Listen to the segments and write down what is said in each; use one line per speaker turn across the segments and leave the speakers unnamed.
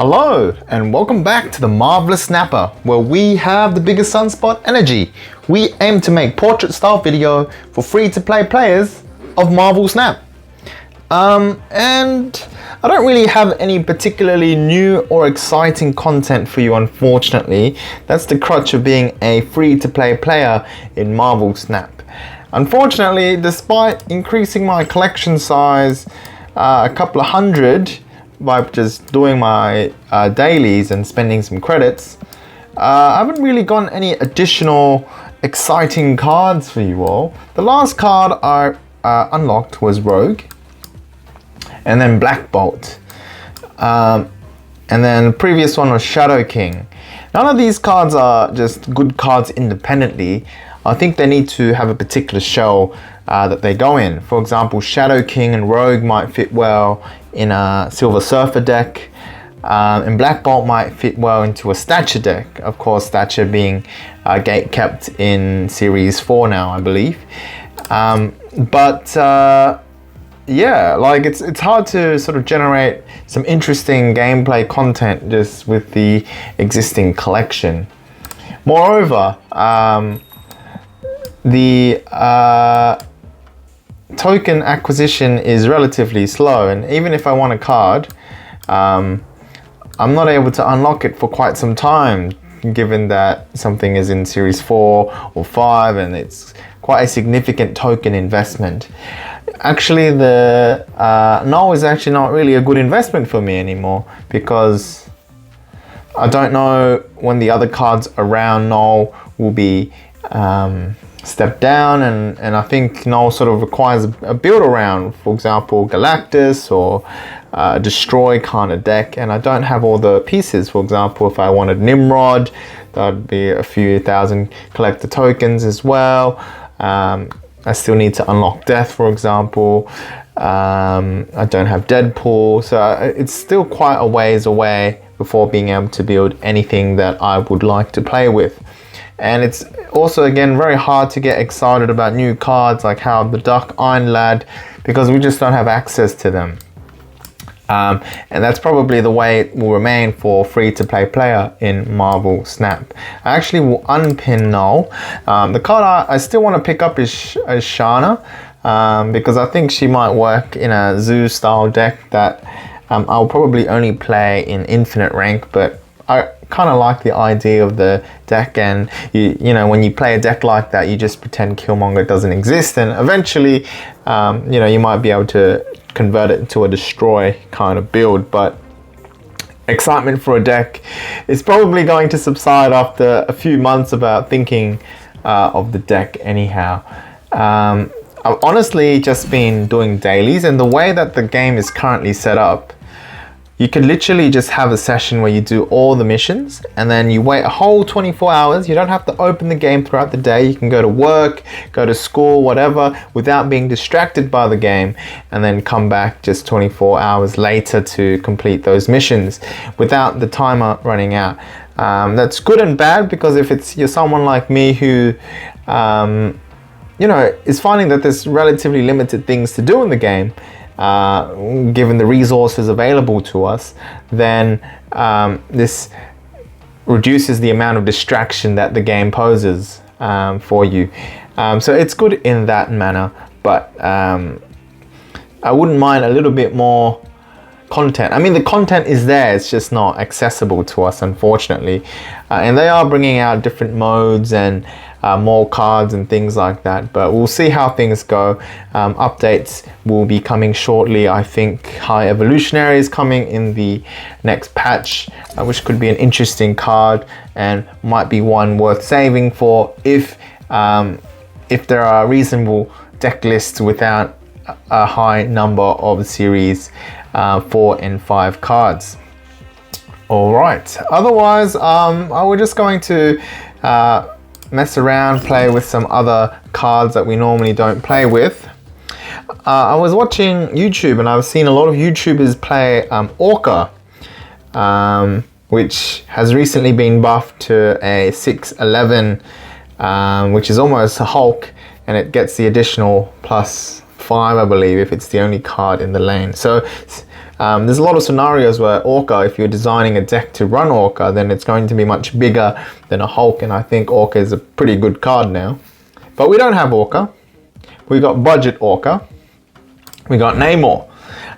Hello and welcome back to the Marvelous Snapper, where we have the biggest sunspot energy. We aim to make portrait style video for free to play players of Marvel Snap. And I don't really have any particularly new or exciting content for you, unfortunately. That's the crutch of being a free to play player in Marvel Snap. Unfortunately, despite increasing my collection size a couple of hundred by just doing my dailies and spending some credits, I haven't really gotten any additional exciting cards for you all. The last card I unlocked was Rogue, and then Black Bolt, and then the previous one was Shadow King. None of these cards are just good cards independently. I think they need to have a particular shell that they go in. For example, Shadow King and Rogue might fit well in a Silver Surfer deck, and Black Bolt might fit well into a Stature deck. Of course, Stature being gate kept in Series 4 now, I believe. Yeah, like it's hard to sort of generate some interesting gameplay content just with the existing collection. Moreover, the token acquisition is relatively slow, and even if I want a card, I'm not able to unlock it for quite some time, given that something is in Series 4 or 5 and it's quite a significant token investment. Actually, the Null is actually not really a good investment for me anymore, because I don't know when the other cards around Null will be stepped down, and I think Null sort of requires a build around, for example, Galactus or Destroy kind of deck, and I don't have all the pieces. For example, if I wanted Nimrod, that would be a few thousand collector tokens as well. I still need to unlock Death, for example. I don't have Deadpool, so it's still quite a ways away before being able to build anything that I would like to play with. And it's also, again, very hard to get excited about new cards like Howard the Duck, Iron Lad, because we just don't have access to them. And that's probably the way it will remain for free-to-play player in Marvel Snap. I actually will unpin Null. The card I still want to pick up is Shana, because I think she might work in a Zoo-style deck that I'll probably only play in Infinite rank, but I kind of like the idea of the deck, and you know, when you play a deck like that, you just pretend Killmonger doesn't exist, and eventually you might be able to convert it into a Destroy kind of build. But excitement for a deck is probably going to subside after a few months about thinking of the deck anyhow. I've honestly just been doing dailies, and the way that the game is currently set up, you can literally just have a session where you do all the missions, and then you wait a whole 24 hours. You don't have to open the game throughout the day. You can go to work, go to school, whatever, without being distracted by the game, and then come back just 24 hours later to complete those missions without the timer running out. That's good and bad, because if you're someone like me who is finding that there's relatively limited things to do in the game, given the resources available to us, then this reduces the amount of distraction that the game poses for you. So it's good in that manner, but I wouldn't mind a little bit more content. I mean, the content is there, it's just not accessible to us, unfortunately. And they are bringing out different modes and more cards and things like that, but we'll see how things go. Updates will be coming shortly. I think High Evolutionary is coming in the next patch, which could be an interesting card and might be one worth saving for if there are reasonable deck lists without a high number of Series 4 and 5 cards. All right, otherwise we're just going to mess around, play with some other cards that we normally don't play with. I was watching YouTube, and I've seen a lot of YouTubers play Orca, which has recently been buffed to a 6'11", which is almost a Hulk, and it gets the additional plus 5, I believe, if it's the only card in the lane. So there's a lot of scenarios where Orca, if you're designing a deck to run Orca, then it's going to be much bigger than a Hulk, and I think Orca is a pretty good card now. But we don't have Orca. We got budget Orca. We got Namor,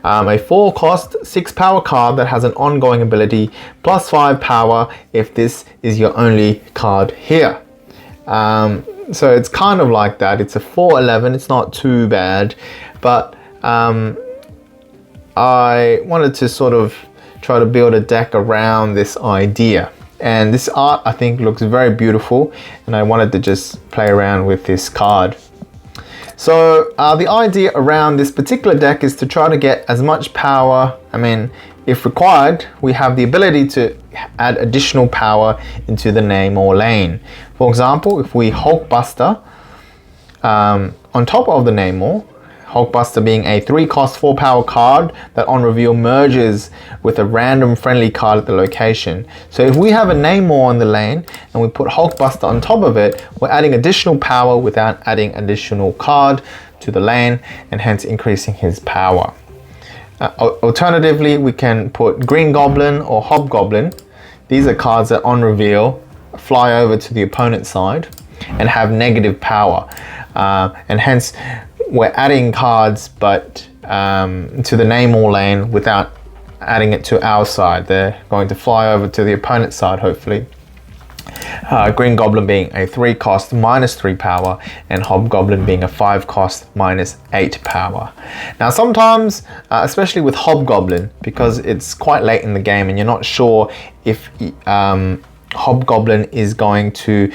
a 4 cost, 6 power card that has an ongoing ability, plus 5 power if this is your only card here. So it's kind of like that. It's a 4/11, it's not too bad, but I wanted to sort of try to build a deck around this idea. And this art, I think, looks very beautiful, and I wanted to just play around with this card. So the idea around this particular deck is to try to get as much power. I mean, if required, we have the ability to add additional power into the Namor lane. For example, if we Hulkbuster on top of the Namor, Hulkbuster being a 3 cost 4 power card that on reveal merges with a random friendly card at the location. So if we have a Namor on the lane and we put Hulkbuster on top of it, we're adding additional power without adding additional card to the lane, and hence increasing his power. Alternatively, we can put Green Goblin or Hobgoblin. These are cards that on reveal fly over to the opponent's side and have negative power, and hence we're adding cards but to the Namor lane without adding it to our side. They're going to fly over to the opponent's side, hopefully. Green Goblin being a 3 cost minus 3 power, and Hobgoblin being a 5 cost minus 8 power. Now sometimes, especially with Hobgoblin, because it's quite late in the game and you're not sure if Hobgoblin is going to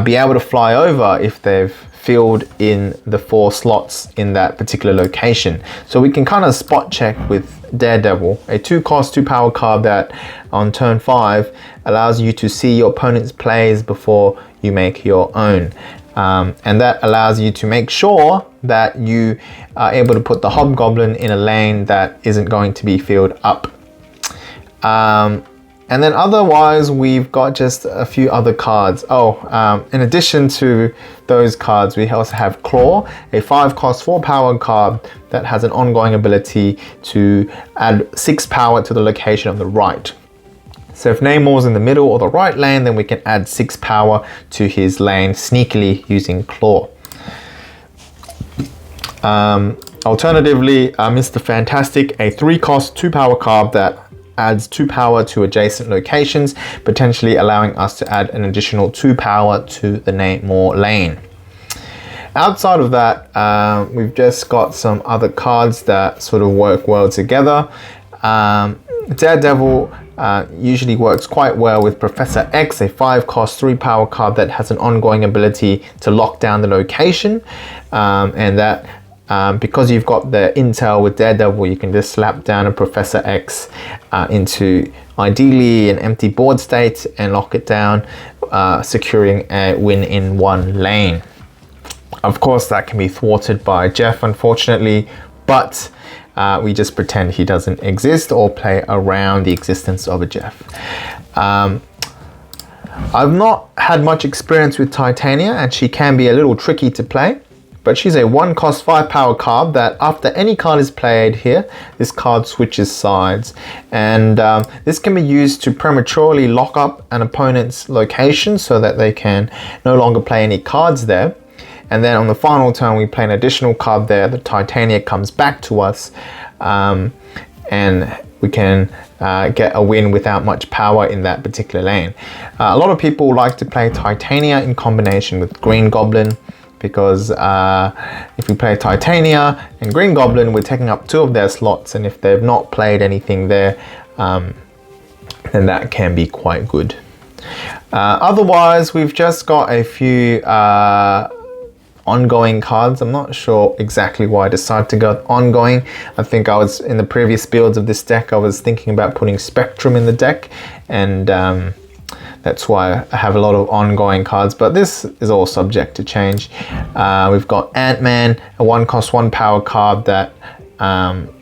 be able to fly over if they've filled in the 4 slots in that particular location. So we can kind of spot check with Daredevil, a 2 cost 2 power card that on turn 5 allows you to see your opponent's plays before you make your own. And that allows you to make sure that you are able to put the Hobgoblin in a lane that isn't going to be filled up. And then otherwise, we've got just a few other cards. In addition to those cards, we also have Claw, a 5 cost 4 power card that has an ongoing ability to add 6 power to the location on the right. So if Namor's in the middle or the right lane, then we can add 6 power to his lane sneakily using Claw. Alternatively, Mr. Fantastic, a 3 cost 2 power card that adds 2 power to adjacent locations, potentially allowing us to add an additional 2 power to the Namor lane. Outside of that, we've just got some other cards that sort of work well together. Daredevil usually works quite well with Professor X, a 5 cost 3 power card that has an ongoing ability to lock down the location, and that because you've got the intel with Daredevil, you can just slap down a Professor X into ideally an empty board state and lock it down, securing a win in 1 lane. Of course, that can be thwarted by Jeff, unfortunately, but we just pretend he doesn't exist or play around the existence of a Jeff. I've not had much experience with Titania, and she can be a little tricky to play. But she's a 1 cost 5 power card that after any card is played here, this card switches sides. And this can be used to prematurely lock up an opponent's location so that they can no longer play any cards there. And then on the final turn, we play an additional card there. The Titania comes back to us, and we can get a win without much power in that particular lane. A lot of people like to play Titania in combination with Green Goblin, because if we play Titania and Green Goblin, we're taking up 2 of their slots, and if they've not played anything there, then that can be quite good. Otherwise, we've just got a few ongoing cards. I'm not sure exactly why I decided to go ongoing. I think I was in the previous builds of this deck, I was thinking about putting Spectrum in the deck, and that's why I have a lot of ongoing cards, but this is all subject to change. We've got Ant-Man, a 1 cost 1 power card that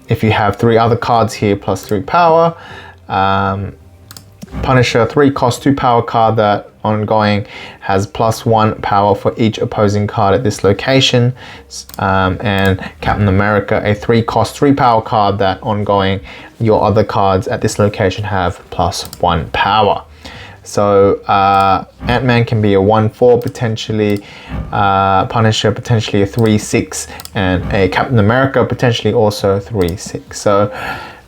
if you have 3 other cards here plus 3 power. Punisher, 3 cost 2 power card that ongoing has +1 power for each opposing card at this location, and Captain America, a 3-cost 3-power card that ongoing your other cards at this location have +1 power. So Ant-Man can be a 1/4 potentially, Punisher potentially a 3/6, and a Captain America potentially also 3/6. So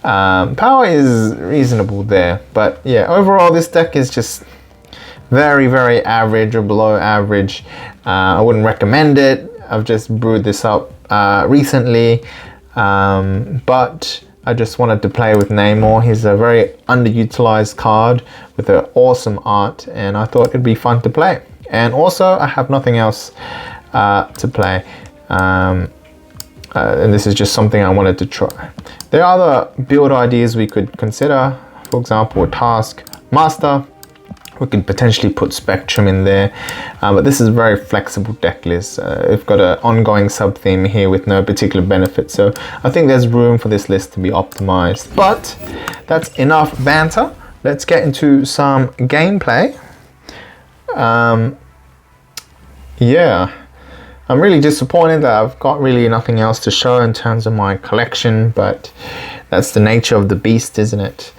power is reasonable there, but yeah, overall this deck is just very, very average or below average. I wouldn't recommend it. I've just brewed this up recently, but I just wanted to play with Namor. He's a very underutilized card with an awesome art, and I thought it'd be fun to play. And also, I have nothing else to play, and this is just something I wanted to try. There are other build ideas we could consider. For example, a Task Master. We could potentially put Spectrum in there, but this is a very flexible deck list. We've got an ongoing sub-theme here with no particular benefit, so I think there's room for this list to be optimized. But that's enough banter. Let's get into some gameplay. Yeah, I'm really disappointed that I've got really nothing else to show in terms of my collection, but that's the nature of the beast, isn't it?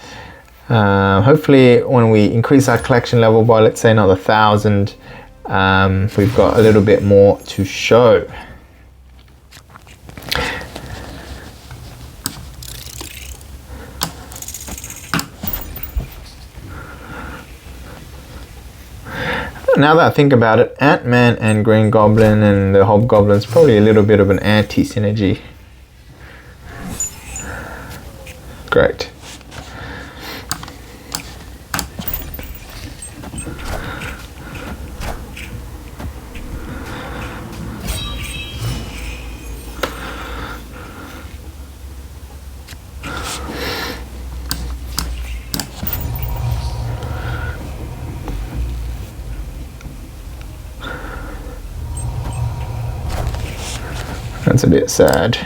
Hopefully when we increase our collection level by, let's say, another 1,000, we've got a little bit more to show. Now that I think about it, Ant-Man and Green Goblin and the Hobgoblin's probably a little bit of an anti-synergy. Great. That's a bit sad.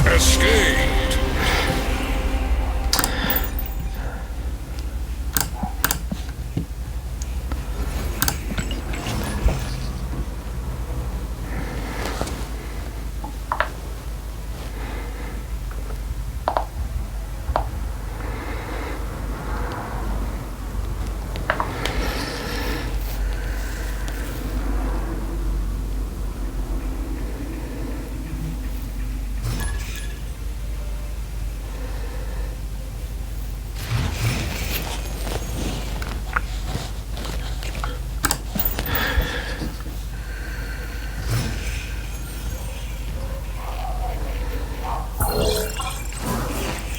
Escaped.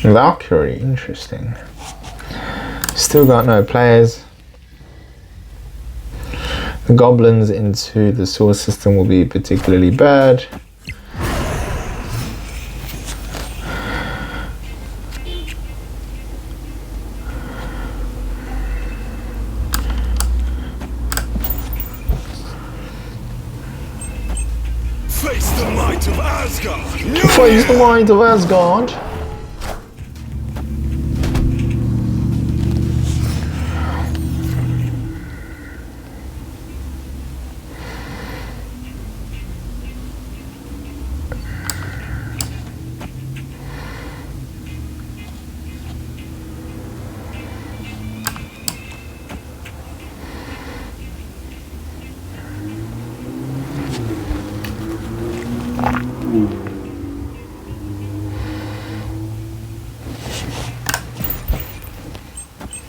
Valkyrie, interesting. Still got no players. The goblins into the sewer system will be particularly bad.
Face the might of Asgard.
Face the might of Asgard.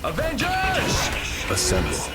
Avengers! Assemble.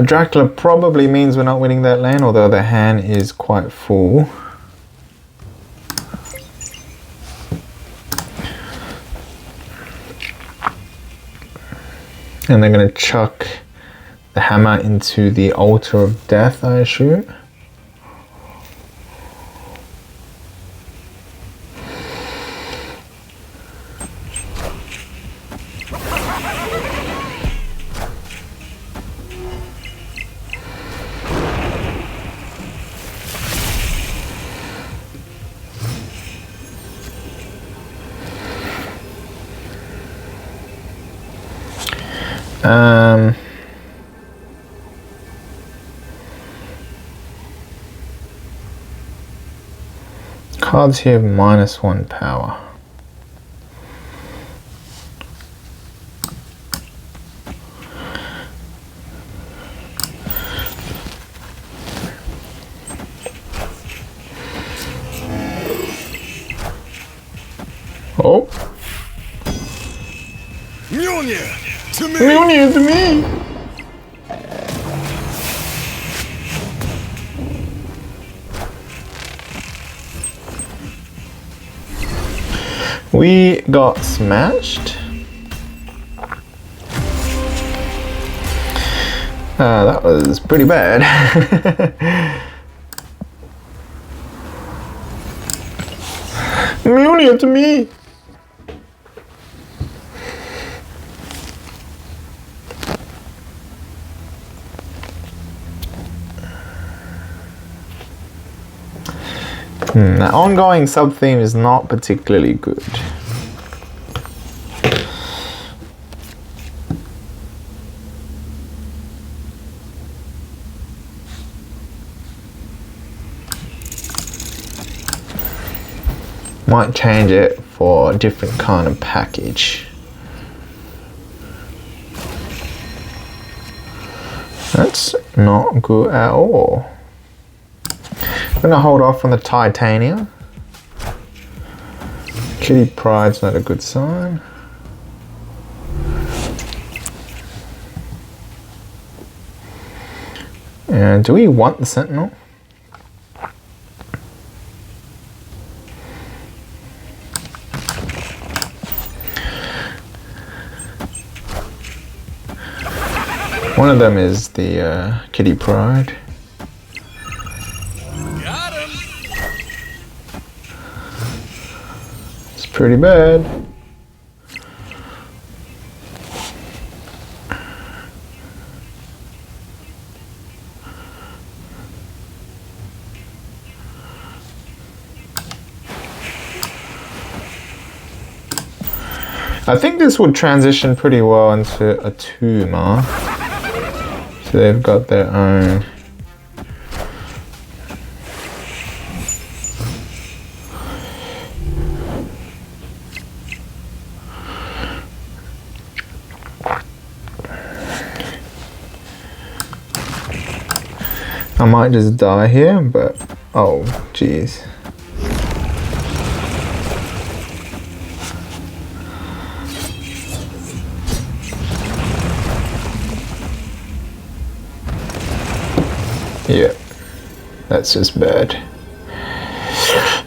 Dracula probably means we're not winning that lane, although the hand is quite full. And they're gonna chuck the hammer into the altar of death, I assume. Cards here have -1 power. Oh.
Mjolnir to me!
Mjolnir to me! We got smashed. That was pretty bad. Mjolnir to me! The ongoing sub-theme is not particularly good. Might change it for a different kind of package. That's not good at all. I'm gonna hold off on the Titania. Kitty Pride's not a good sign. And do we want the Sentinel? One of them is the Kitty Pride.
Got him!
It's pretty bad. I think this would transition pretty well into a tumor. So they've got their own. I might just die here, but oh jeez. Yeah, that's just bad.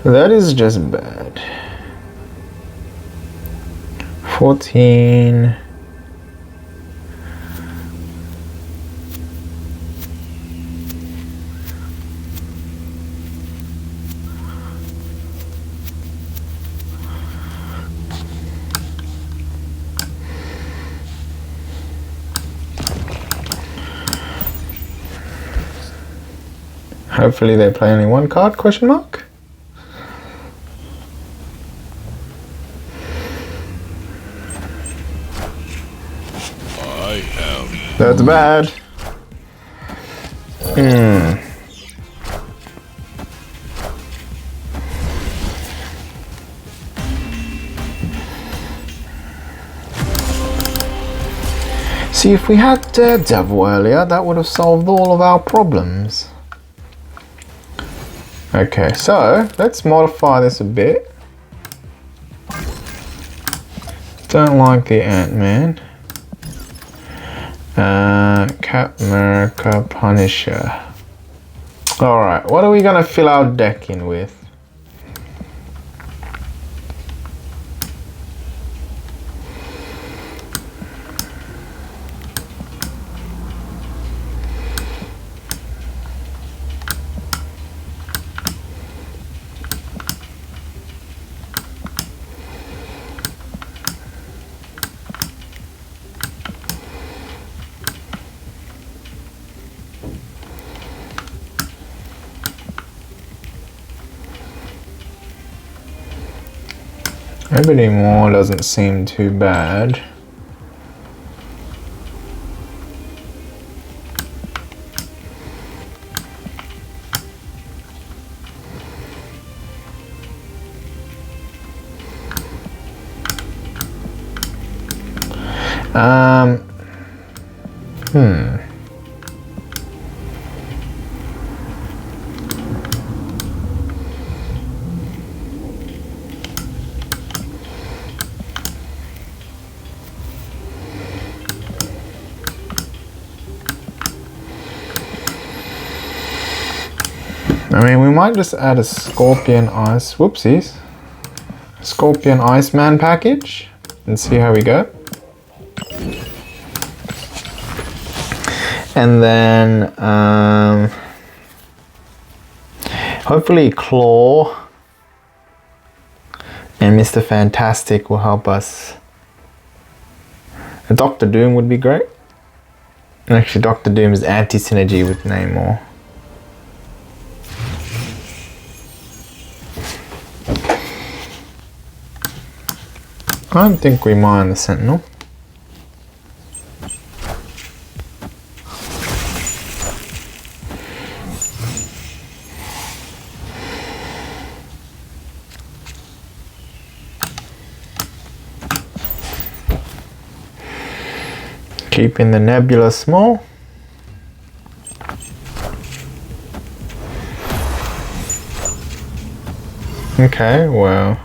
That is just bad. 14. Hopefully they play only one card, question mark?
I am.
That's bad. See, if we had Daredevil earlier, that would have solved all of our problems. Okay, so let's modify this a bit. Don't like the Ant-Man. Cap America Punisher. Alright, what are we gonna fill our deck in with? Maybe more doesn't seem too bad. I mean, we might just add a Scorpion Ice, whoopsies, Scorpion Iceman package and see how we go. And then hopefully Claw and Mr. Fantastic will help us. A Doctor Doom would be great. Actually, Doctor Doom is anti-synergy with Namor. I don't think we mind the Sentinel. Keeping the Nebula small. Okay, well.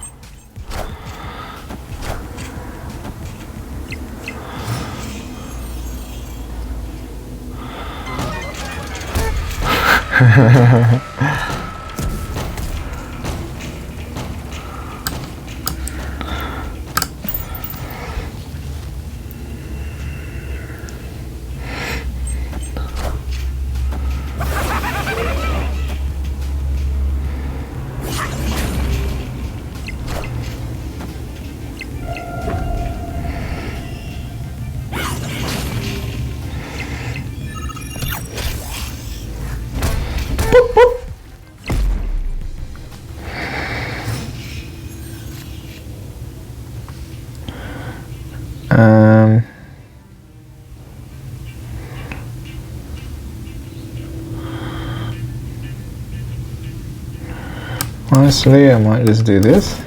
Honestly, I might just do this.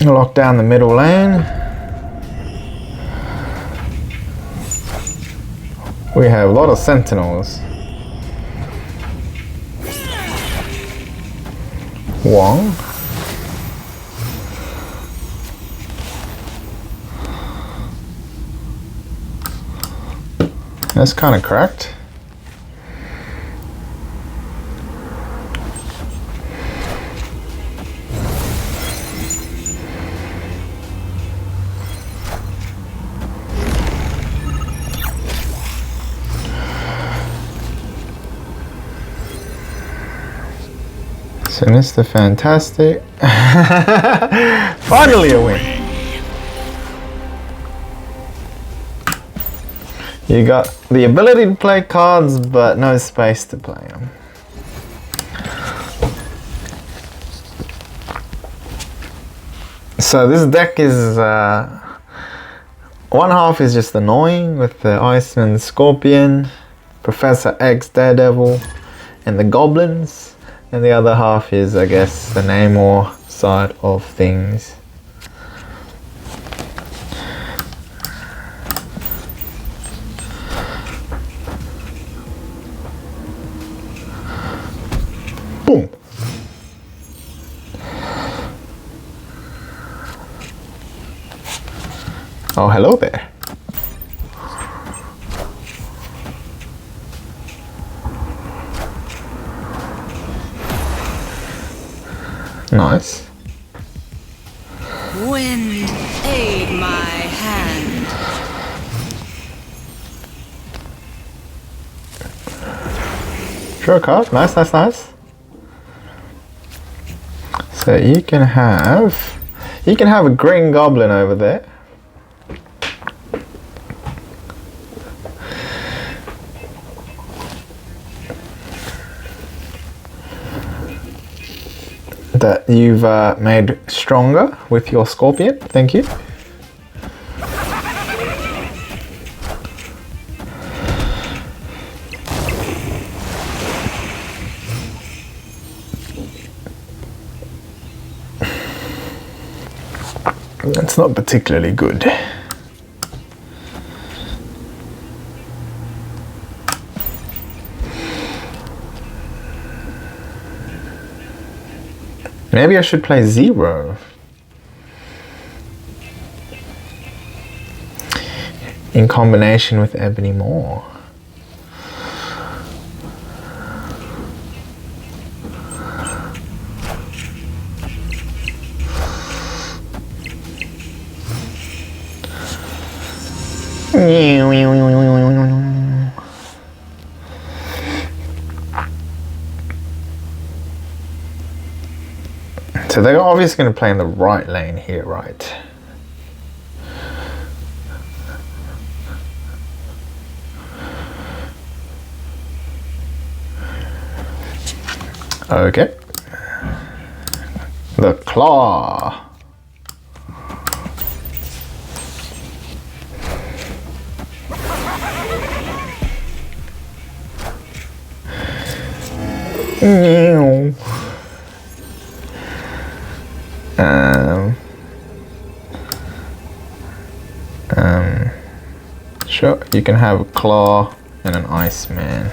Lock down the middle lane. We have a lot of Sentinels. Wong. That's kind of cracked. So Mr. Fantastic. Finally a win. You got the ability to play cards, but no space to play them. So this deck is one half is just annoying with the Iceman Scorpion, Professor X Daredevil, and the Goblins. And the other half is, I guess, the Namor side of things. Boom. Oh, hello there. Nice.
Wind, aid my hand.
Draw a card. Nice, nice, nice. So you can have a green goblin over there. that you've made stronger with your scorpion. Thank you. That's not particularly good. Maybe I should play Zero. In combination with Ebony Maw. So they're obviously going to play in the right lane here, right? Okay. The claw. Sure, you can have a claw and an Iceman.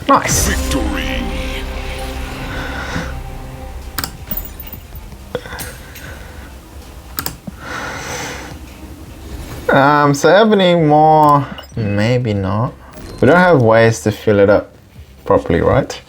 Nice.
Victory.
So Ebony Maw, maybe not. We don't have ways to fill it up properly, right?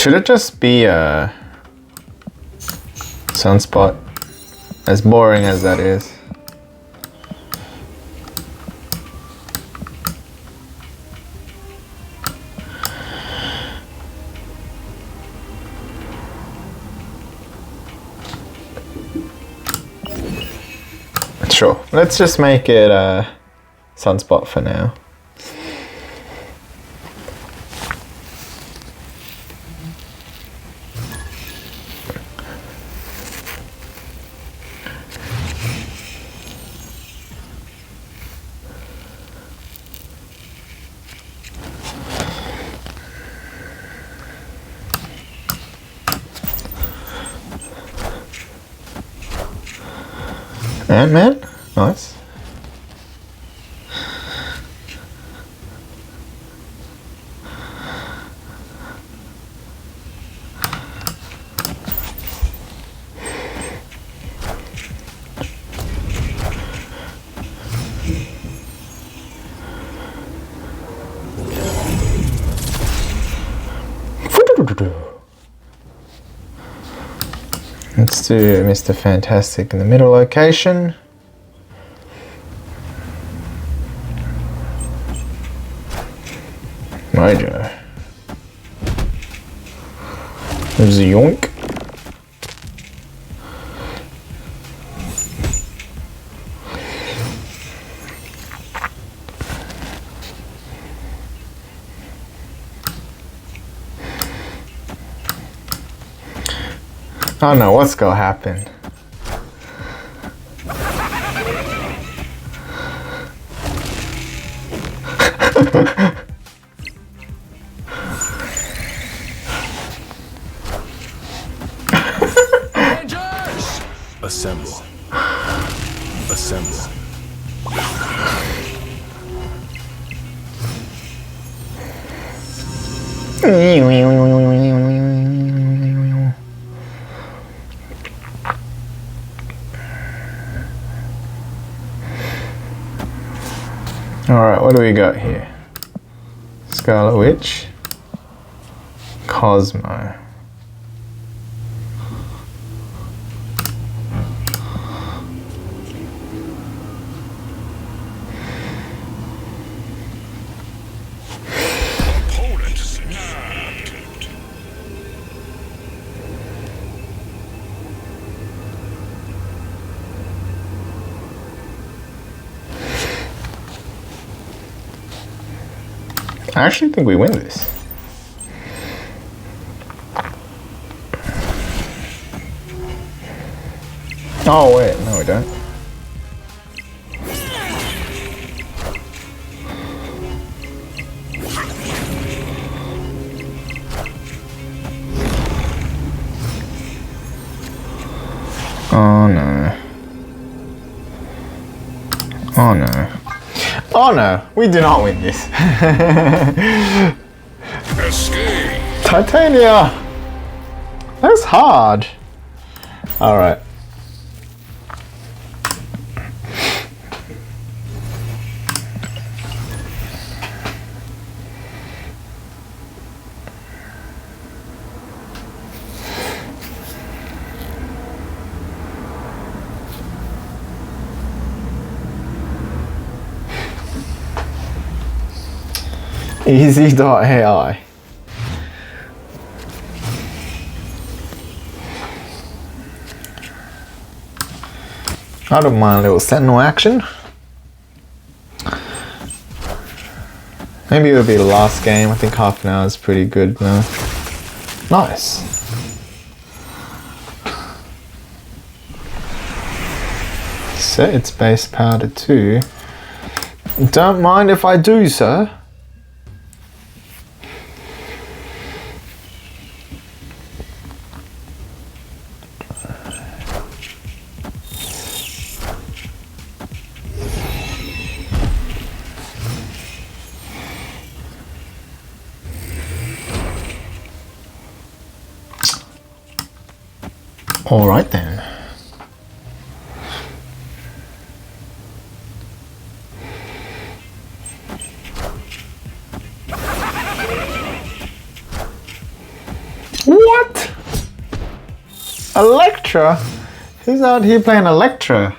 Should it just be a Sunspot? As boring as that is. Sure, let's just make it a Sunspot for now. Ant-Man? Nice. Let's do Mr. Fantastic in the middle location. Mojo. There's a yoink. Oh no, what's gonna happen?
Assemble. Assemble.
what do we got here? Scarlet Witch. Cosmo.
Opponent snapped.
I actually think we win this. Oh wait, no we don't. Oh no. Oh no. Oh no, we do not win this.
Escape.
Titania! That's hard. Alright. Easy.ai. I don't mind a little sentinel action. Maybe it'll be the last game. I think half an hour is pretty good now. Nice. Set its base power to 2. Don't mind if I do, sir. All right then. What? Electra? Who's out here playing Electra?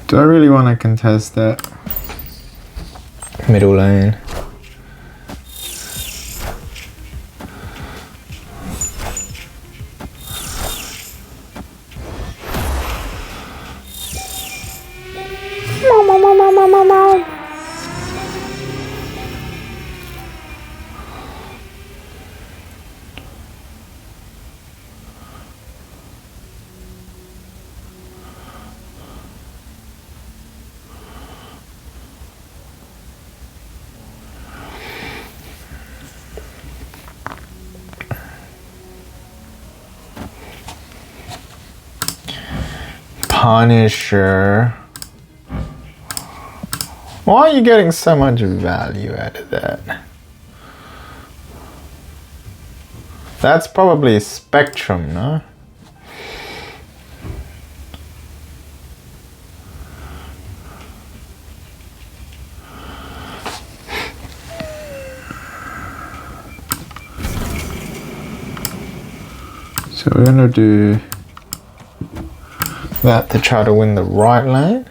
Do I really want to contest that? Middle lane. Punisher. Why are you getting so much value out of that? That's probably Spectrum, no? So we're gonna do that to try to win the right lane.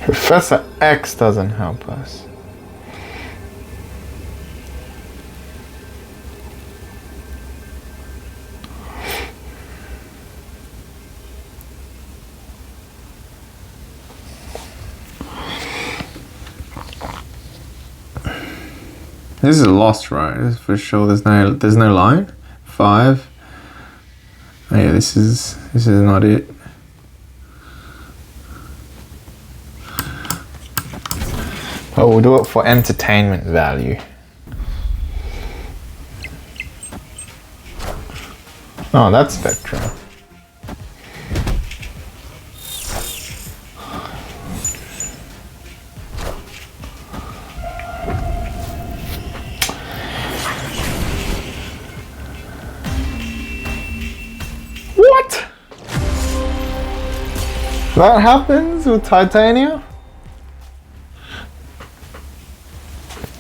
Professor X doesn't help us. This is lost, right? For sure. There's no line. 5. Oh yeah, this is not it. Oh, we'll do it for entertainment value. Oh, that's Spectra. What? That happens with Titania?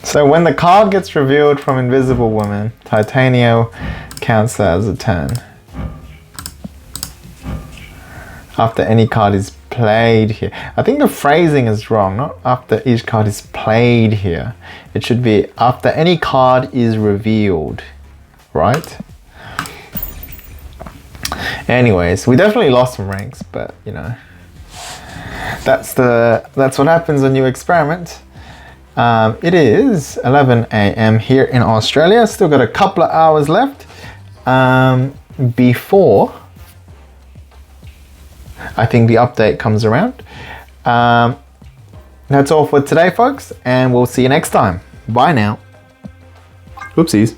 So when the card gets revealed from Invisible Woman, Titania counts that as a turn. After any card is played here. I think the phrasing is wrong, not after each card is played here. It should be after any card is revealed, right? Anyways, we definitely lost some ranks, but you know, that's what happens when you experiment. It is 11 a.m. here in Australia. Still got a couple of hours left before I think the update comes around. That's all for today, folks, and we'll see you next time. Bye now. Oopsies.